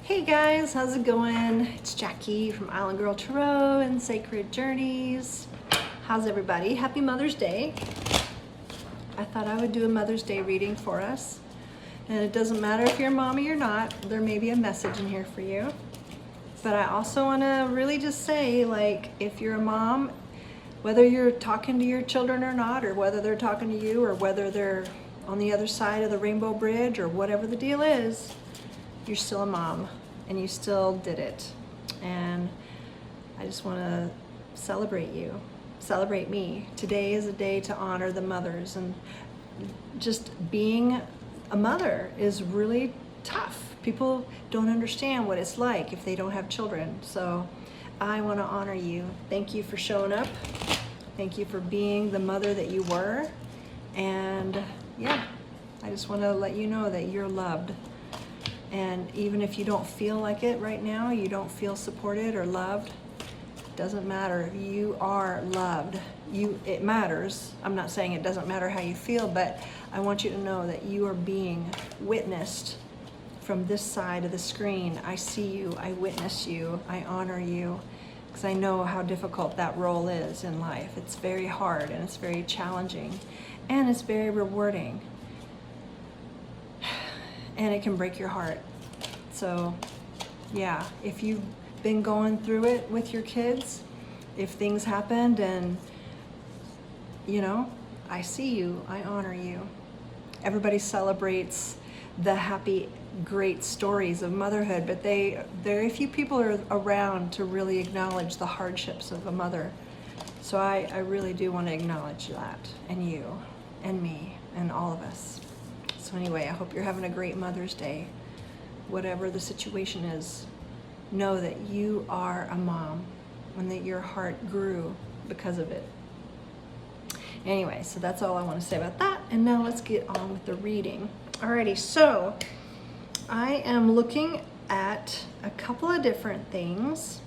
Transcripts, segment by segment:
Hey guys, how's it going? It's Jackie from Island Girl Tarot and Sacred Journeys. How's everybody? Happy Mother's Day. I thought I would do a Mother's Day reading for us. And it doesn't matter if you're a mommy or not, there may be a message in here for you. But I also want to really just say, like, if you're a mom, whether you're talking to your children or not, or whether they're talking to you, or whether they're on the other side of the Rainbow Bridge, or whatever the deal is, you're still a mom and you still did it. And I just want to celebrate you, celebrate me. Today is a day to honor the mothers, and just being a mother is really tough. People don't understand what it's like if they don't have children. So I want to honor you. Thank you for showing up. Thank you for being the mother that you were. And yeah, I just want to let you know that you're loved. And even if you don't feel like it right now, you don't feel supported or loved, it doesn't matter. You are loved. It matters. I'm not saying it doesn't matter how you feel, but I want you to know that you are being witnessed from this side of the screen. I see you, I witness you, I honor you, because I know how difficult that role is in life. It's very hard and it's very challenging and it's very rewarding. And it can break your heart. So yeah, if you've been going through it with your kids, if things happened and, you know, I see you, I honor you. Everybody celebrates the happy, great stories of motherhood, but very few people are around to really acknowledge the hardships of a mother. So I really do want to acknowledge that, and you, and me, and all of us. So anyway, I hope you're having a great Mother's Day. Whatever the situation is, know that you are a mom and that your heart grew because of it. Anyway, so that's all I want to say about that. And now let's get on with the reading. Alrighty, so I am looking at a couple of different things.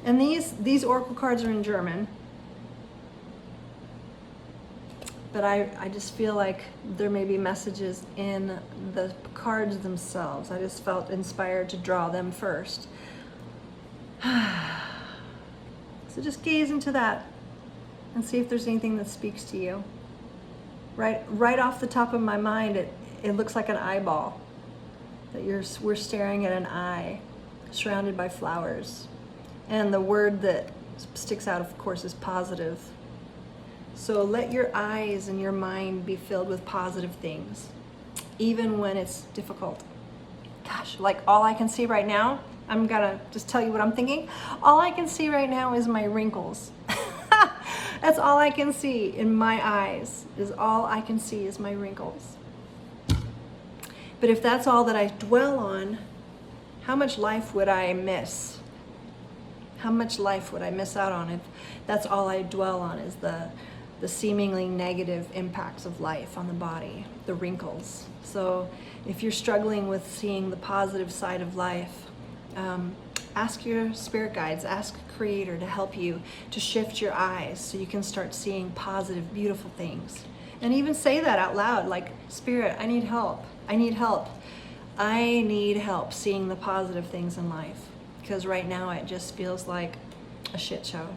And these oracle cards are in German. But I just feel like there may be messages in the cards themselves. I just felt inspired to draw them first. So just gaze into that and see if there's anything that speaks to you. Right off the top of my mind, it looks like an eyeball. That we're staring at an eye surrounded by flowers. And the word that sticks out, of course, is positive. So let your eyes and your mind be filled with positive things, even when it's difficult. Gosh, like all I can see right now, I'm gonna just tell you what I'm thinking. All I can see right now is my wrinkles. That's all I can see in my eyes, is all I can see is my wrinkles. But if that's all that I dwell on, how much life would I miss? How much life would I miss out on if that's all I dwell on is the seemingly negative impacts of life on the body, the wrinkles. So if you're struggling with seeing the positive side of life, ask your spirit guides, ask Creator to help you to shift your eyes so you can start seeing positive, beautiful things. And even say that out loud, like, Spirit, I need help. I need help. I need help seeing the positive things in life, because right now it just feels like a shit show.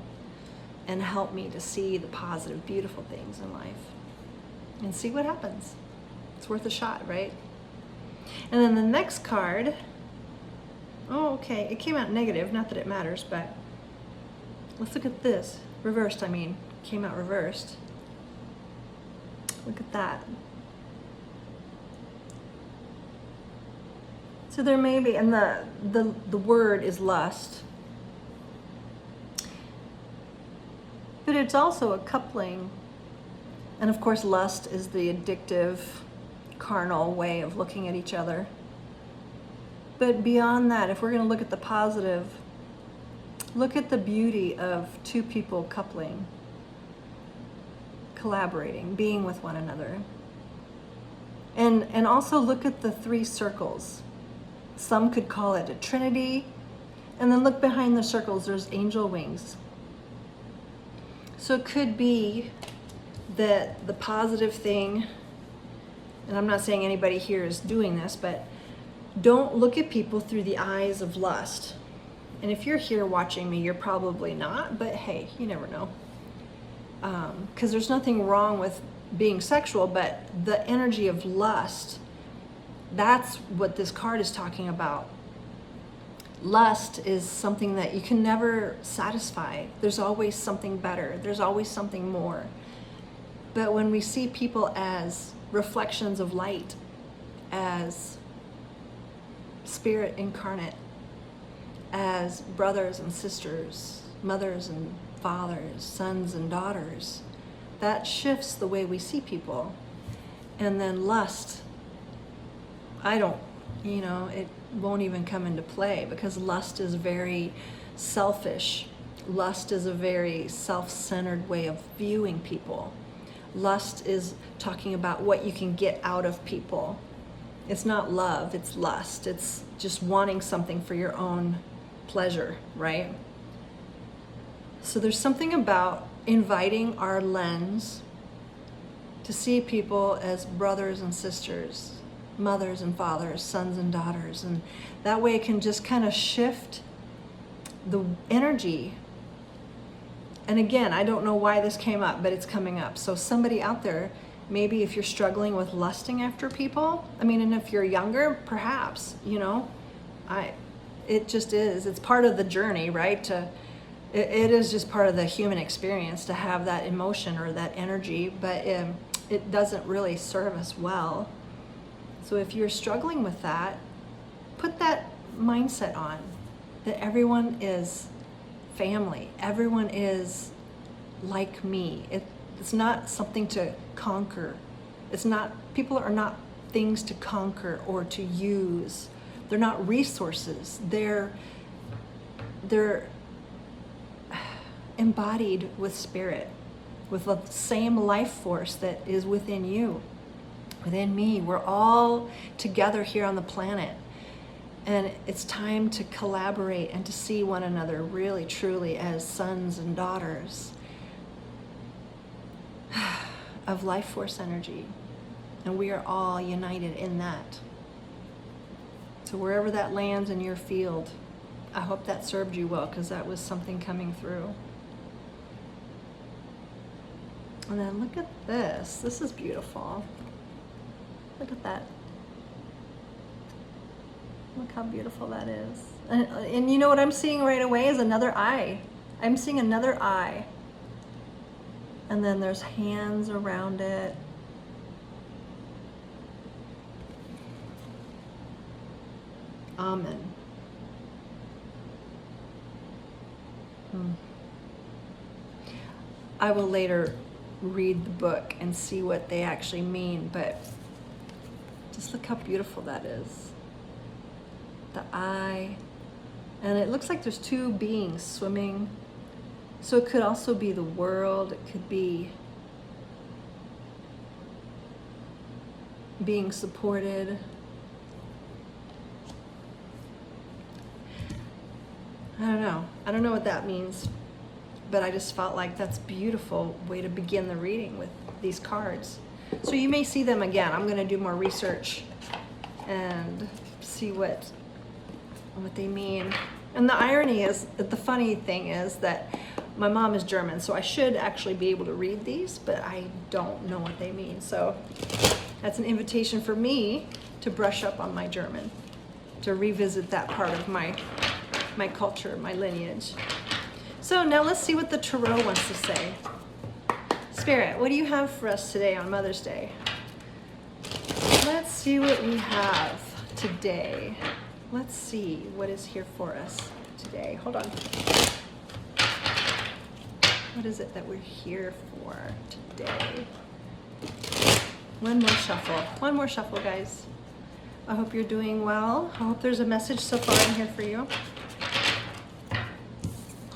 And help me to see the positive, beautiful things in life. And see what happens. It's worth a shot, right? And then the next card, oh, okay, it came out negative, not that it matters, but let's look at this. Reversed, I mean, came out reversed. Look at that. So there may be, and the word is lust. But it's also a coupling. And of course, lust is the addictive, carnal way of looking at each other. But beyond that, if we're going to look at the positive, look at the beauty of two people coupling, collaborating, being with one another. And also look at the three circles. Some could call it a trinity. And then look behind the circles, there's angel wings. So it could be that the positive thing, and I'm not saying anybody here is doing this, but don't look at people through the eyes of lust. And if you're here watching me, you're probably not, but hey, you never know. Because there's nothing wrong with being sexual, but the energy of lust, that's what this card is talking about. Lust is something that you can never satisfy. There's always something better. There's always something more. But when we see people as reflections of light, as spirit incarnate, as brothers and sisters, mothers and fathers, sons and daughters, that shifts the way we see people. And then lust, it won't even come into play, because lust is very selfish. Lust is a very self-centered way of viewing people. Lust is talking about what you can get out of people. It's not love, it's lust. It's just wanting something for your own pleasure, right? So there's something about inviting our lens to see people as brothers and sisters, mothers and fathers, sons and daughters, and that way it can just kind of shift the energy. And again, I don't know why this came up, but it's coming up. So somebody out there, maybe if you're struggling with lusting after people, and if you're younger, perhaps, it just is. It's part of the journey, right? It is just part of the human experience to have that emotion or that energy, but it doesn't really serve us well. So if you're struggling with that, put that mindset on, that everyone is family. Everyone is like me. It's not something to conquer. People are not things to conquer or to use. They're not resources. They're embodied with spirit, with the same life force that is within you, within me. We're all together here on the planet. And it's time to collaborate and to see one another really, truly as sons and daughters of life force energy. And we are all united in that. So wherever that lands in your field, I hope that served you well, because that was something coming through. And then look at this. This is beautiful. Look at that. Look how beautiful that is. And you know what I'm seeing right away is another eye. I'm seeing another eye. And then there's hands around it. Amen. I will later read the book and see what they actually mean, but just look how beautiful that is. The eye, and it looks like there's two beings swimming. So it could also be the world. It could be being supported. I don't know what that means, but I just felt like that's a beautiful way to begin the reading with these cards. So you may see them again. I'm going to do more research and see what they mean. And the irony is that the funny thing is that my mom is German, so I should actually be able to read these, but I don't know what they mean. So that's an invitation for me to brush up on my German, to revisit that part of my culture, my lineage. So now let's see what the Tarot wants to say. Spirit, what do you have for us today on Mother's Day? Let's see what we have today. Let's see what is here for us today. Hold on. What is it that we're here for today? One more shuffle, guys. I hope you're doing well. I hope there's a message so far in here for you.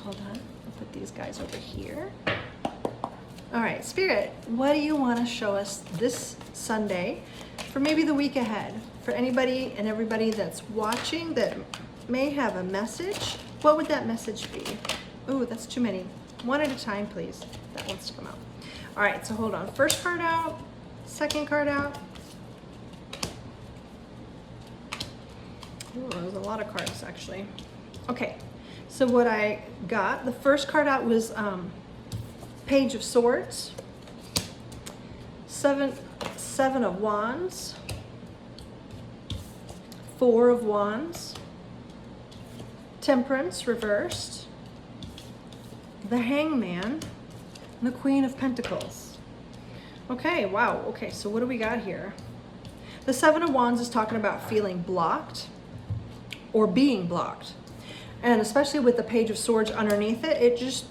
Hold on, I'll put these guys over here. All right, Spirit, what do you want to show us this Sunday for maybe the week ahead? For anybody and everybody that's watching that may have a message, what would that message be? Ooh, that's too many. One at a time, please. That wants to come out. All right, so hold on. First card out, second card out. Ooh, there's a lot of cards actually. Okay, so what I got, the first card out was Page of Swords, Seven of Wands, Four of Wands, Temperance reversed, the Hangman, and the Queen of Pentacles. Okay, wow. Okay, so what do we got here? The Seven of Wands is talking about feeling blocked or being blocked. And especially with the Page of Swords underneath it, it just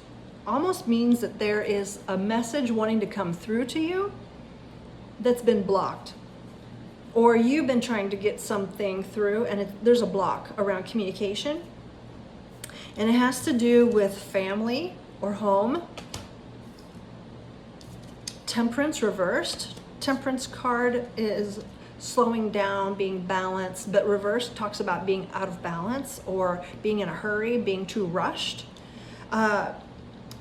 almost means that there is a message wanting to come through to you that's been blocked. Or you've been trying to get something through and there's a block around communication. And it has to do with family or home. Temperance reversed. Temperance card is slowing down, being balanced, but reversed talks about being out of balance or being in a hurry, being too rushed. I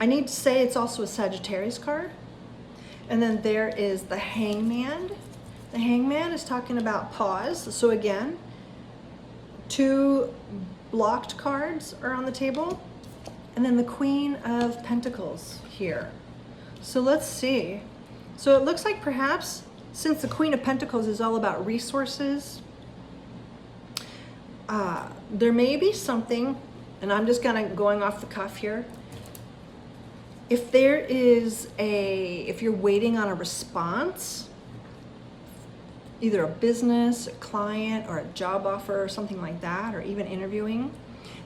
need to say it's also a Sagittarius card. And then there is the Hangman. The Hangman is talking about pause. So again, two blocked cards are on the table. And then the Queen of Pentacles here. So let's see. So it looks like perhaps since the Queen of Pentacles is all about resources, there may be something, and I'm just going off the cuff here. If if you're waiting on a response, either a business, a client, or a job offer or something like that, or even interviewing,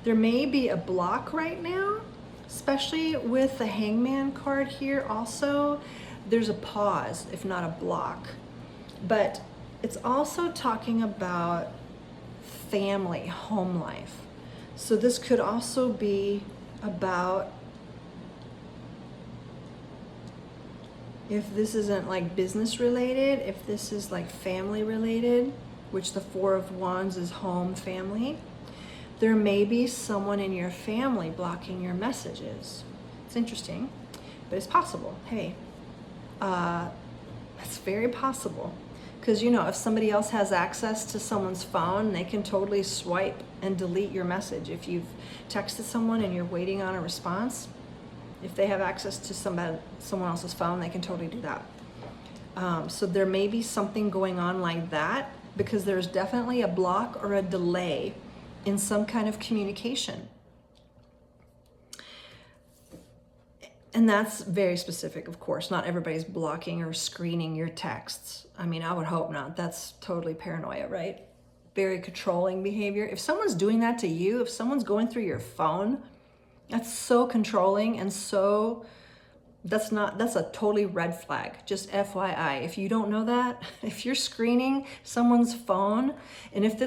there may be a block right now, especially with the Hangman card here also. There's a pause, if not a block. But it's also talking about family, home life. So this could also be about, if this isn't like business related, if this is like family related, which the Four of Wands is home, family, there may be someone in your family blocking your messages. It's interesting, but it's possible. Hey, it's very possible. Because, you know, if somebody else has access to someone's phone, they can totally swipe and delete your message. If you've texted someone and you're waiting on a response, if they have access to someone else's phone, they can totally do that. So there may be something going on like that, because there's definitely a block or a delay in some kind of communication. And that's very specific, of course. Not everybody's blocking or screening your texts. I mean, I would hope not. That's totally paranoia, right? Very controlling behavior. If someone's doing that to you, if someone's going through your phone, that's so controlling and so, that's a totally red flag. Just FYI, if you don't know that, if you're screening someone's phone, and if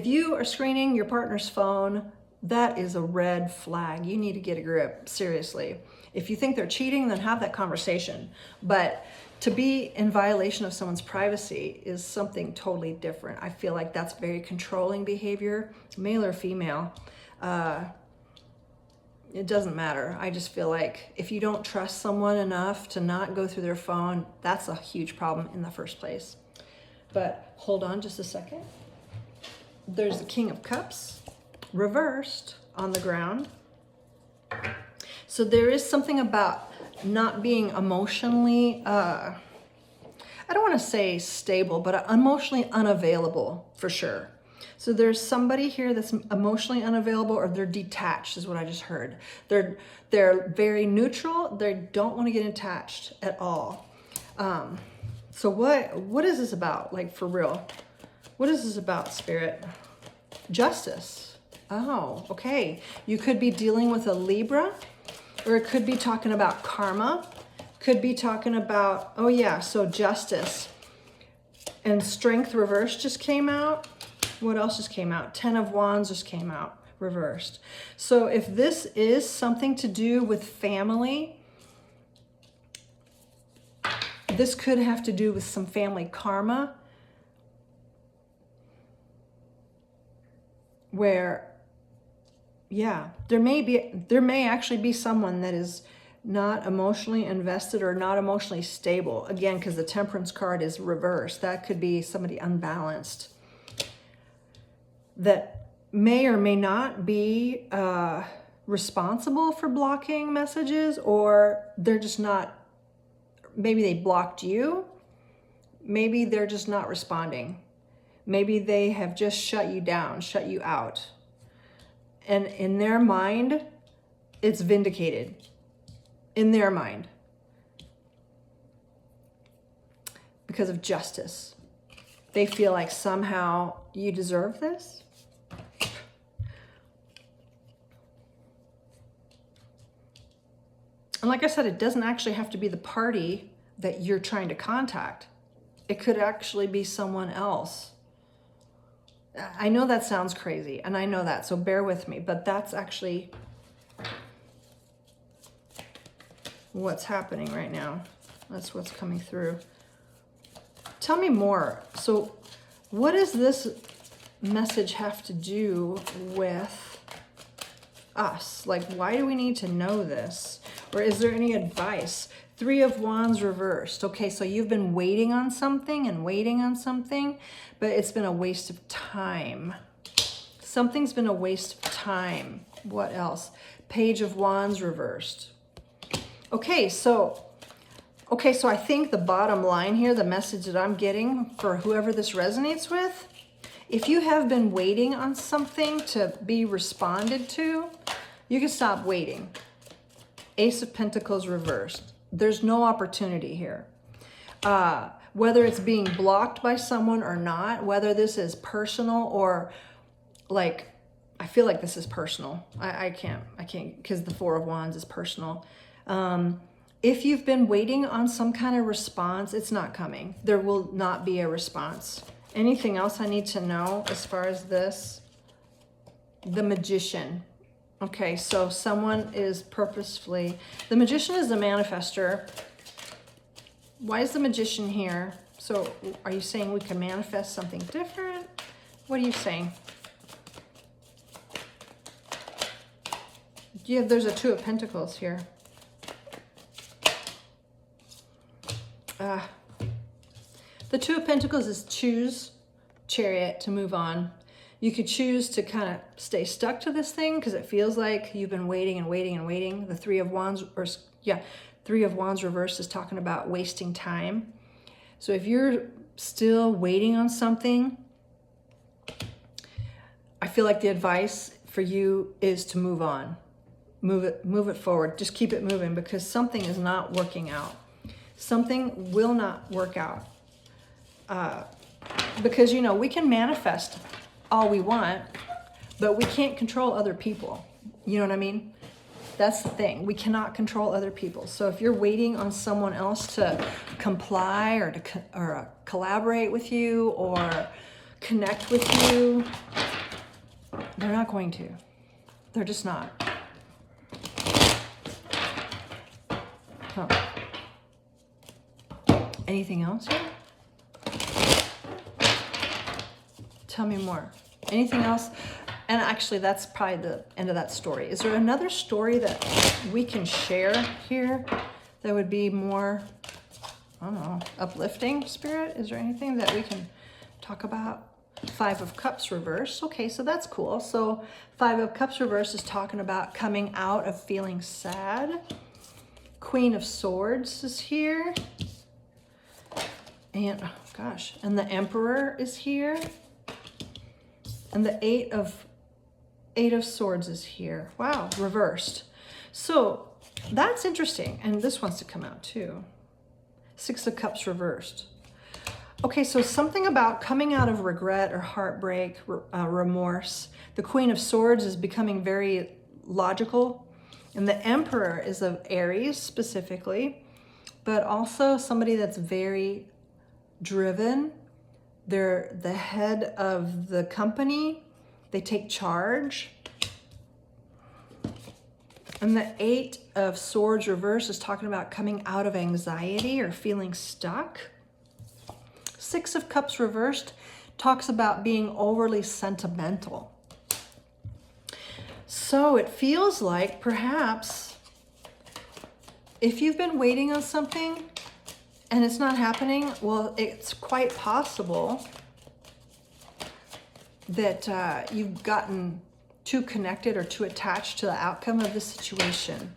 you are screening your partner's phone, that is a red flag. You need to get a grip, seriously. If you think they're cheating, then have that conversation. But to be in violation of someone's privacy is something totally different. I feel like that's very controlling behavior, male or female. It doesn't matter. I just feel like if you don't trust someone enough to not go through their phone, that's a huge problem in the first place. But hold on just a second. There's the King of Cups, reversed on the ground. So there is something about not being emotionally, I don't want to say stable, but emotionally unavailable for sure. So there's somebody here that's emotionally unavailable, or they're detached is what I just heard. They're very neutral. They don't want to get attached at all. So what is this about? Like, for real? What is this about, Spirit? Justice. Oh, okay. You could be dealing with a Libra, or it could be talking about karma. Could be talking about, oh yeah, so justice. And Strength reversed just came out. What else just came out? 10 of Wands just came out, reversed. So if this is something to do with family, this could have to do with some family karma, where, yeah, there may actually be someone that is not emotionally invested or not emotionally stable. Again, because the Temperance card is reversed. That could be somebody unbalanced. that may or may not be responsible for blocking messages, or they're just not, maybe they blocked you, maybe they're just not responding. Maybe they have just shut you down, shut you out. And in their mind, it's vindicated. In their mind. Because of justice. They feel like somehow you deserve this. And like I said, it doesn't actually have to be the party that you're trying to contact. It could actually be someone else. I know that sounds crazy, and I know that, so bear with me, but that's actually what's happening right now. That's what's coming through. Tell me more. So what does this message have to do with us? Like, why do we need to know this? Or is there any advice? 3 of Wands reversed. Okay, so you've been waiting on something and waiting on something, but it's been a waste of time. Something's been a waste of time. What else? Page of Wands reversed. Okay, so I think the bottom line here, the message that I'm getting for whoever this resonates with, if you have been waiting on something to be responded to, you can stop waiting. Ace of Pentacles reversed. There's no opportunity here. Whether it's being blocked by someone or not, whether this is personal or like, I feel like this is personal. I can't, because the 4 of Wands is personal. If you've been waiting on some kind of response, it's not coming. There will not be a response. Anything else I need to know as far as this? The Magician. Okay, so someone is purposefully... The Magician is the manifester. Why is the Magician here? So are you saying we can manifest something different? What are you saying? Yeah, there's a 2 of Pentacles here. The 2 of Pentacles is choose, Chariot, to move on. You could choose to kind of stay stuck to this thing because it feels like you've been waiting and waiting and waiting. The 3 of Wands, 3 of Wands reversed is talking about wasting time. So if you're still waiting on something, I feel like the advice for you is to move on. Move it forward. Just keep it moving because something is not working out. Something will not work out. Because, you know, we can manifest all we want, but we can't control other people. You know what I mean? That's the thing. We cannot control other people. So if you're waiting on someone else to comply or to collaborate with you or connect with you, they're not going to. They're just not. Huh. Anything else here? Tell me more. Anything else? And actually, that's probably the end of that story. Is there another story that we can share here that would be more, I don't know, uplifting, Spirit? Is there anything that we can talk about? 5 of Cups reversed. Okay, so that's cool. So 5 of Cups reversed is talking about coming out of feeling sad. Queen of Swords is here. And, oh gosh, and the Emperor is here. And the 8 of Swords is here. Wow, reversed. So that's interesting. And this wants to come out too. 6 of Cups reversed. Okay, so something about coming out of regret or heartbreak, remorse. The Queen of Swords is becoming very logical. And the Emperor is of Aries specifically, but also somebody that's very driven. They're the head of the company. They take charge. And the 8 of Swords reverse is talking about coming out of anxiety or feeling stuck. 6 of Cups reversed talks about being overly sentimental. So it feels like perhaps if you've been waiting on something and it's not happening, well, it's quite possible that you've gotten too connected or too attached to the outcome of the situation.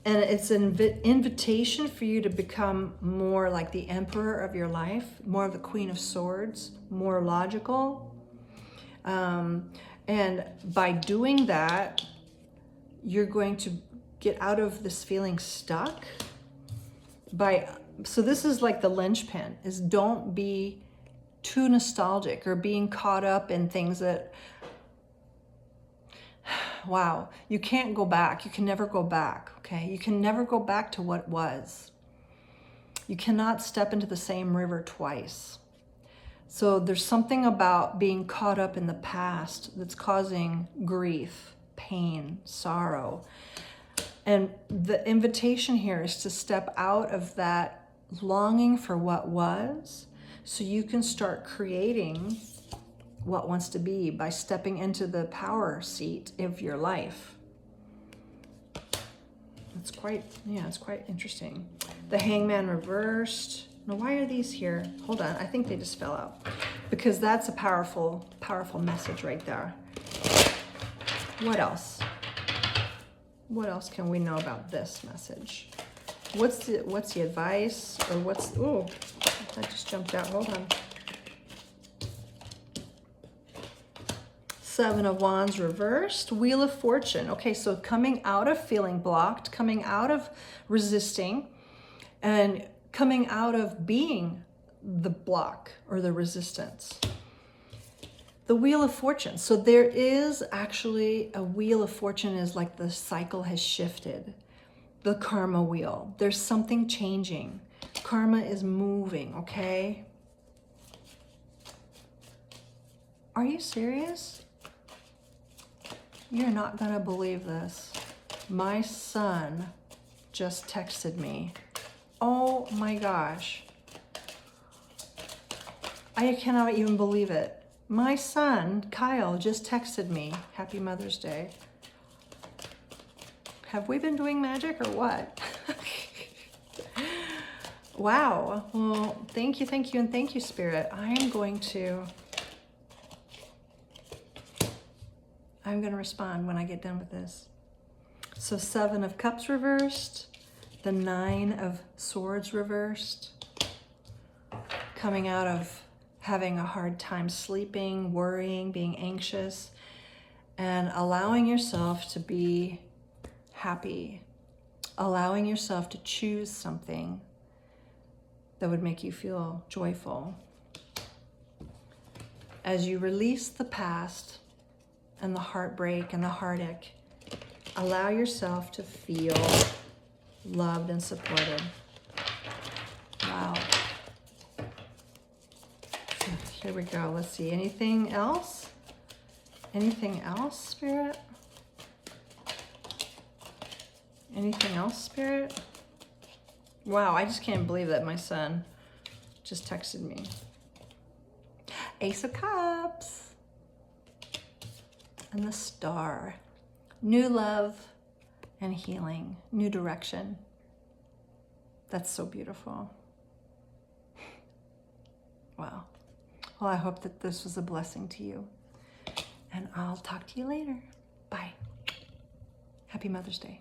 And it's an invitation for you to become more like the emperor of your life, more of the Queen of Swords, more logical. And by doing that, you're going to get out of this feeling stuck. So this is like the linchpin, is don't be too nostalgic or being caught up in things that, wow, you can't go back. You can never go back, okay? You can never go back to what was. You cannot step into the same river twice. So there's something about being caught up in the past that's causing grief, pain, sorrow. And the invitation here is to step out of that longing for what was, so you can start creating what wants to be by stepping into the power seat of your life. It's quite interesting. The Hangman reversed. Now, why are these here? Hold on, I think they just fell out. Because that's a powerful, powerful message right there. What else? What else can we know about this message? What's the advice, or what's, oh, that just jumped out, hold on. Seven of Wands reversed, Wheel of Fortune. Okay, so coming out of feeling blocked, coming out of resisting, and coming out of being the block or the resistance. The Wheel of Fortune. So there is actually a Wheel of Fortune, is like the cycle has shifted. The karma wheel. There's something changing. Karma is moving, okay? Are you serious? You're not gonna believe this. My son just texted me. Oh my gosh. I cannot even believe it. My son, Kyle, just texted me. Happy Mother's Day. Have we been doing magic or what? Wow. Well, thank you, and thank you, Spirit. I'm going to respond when I get done with this. So 7 of Cups reversed, the 9 of Swords reversed, coming out of having a hard time sleeping, worrying, being anxious, and allowing yourself to be happy, allowing yourself to choose something that would make you feel joyful. As you release the past and the heartbreak and the heartache, allow yourself to feel loved and supported. Wow. Here we go. Let's see. Anything else? Anything else, Spirit? Anything else, Spirit? Wow, I just can't believe that my son just texted me. Ace of Cups. And the Star. New love and healing. New direction. That's so beautiful. Wow. Well, I hope that this was a blessing to you. And I'll talk to you later. Bye. Happy Mother's Day.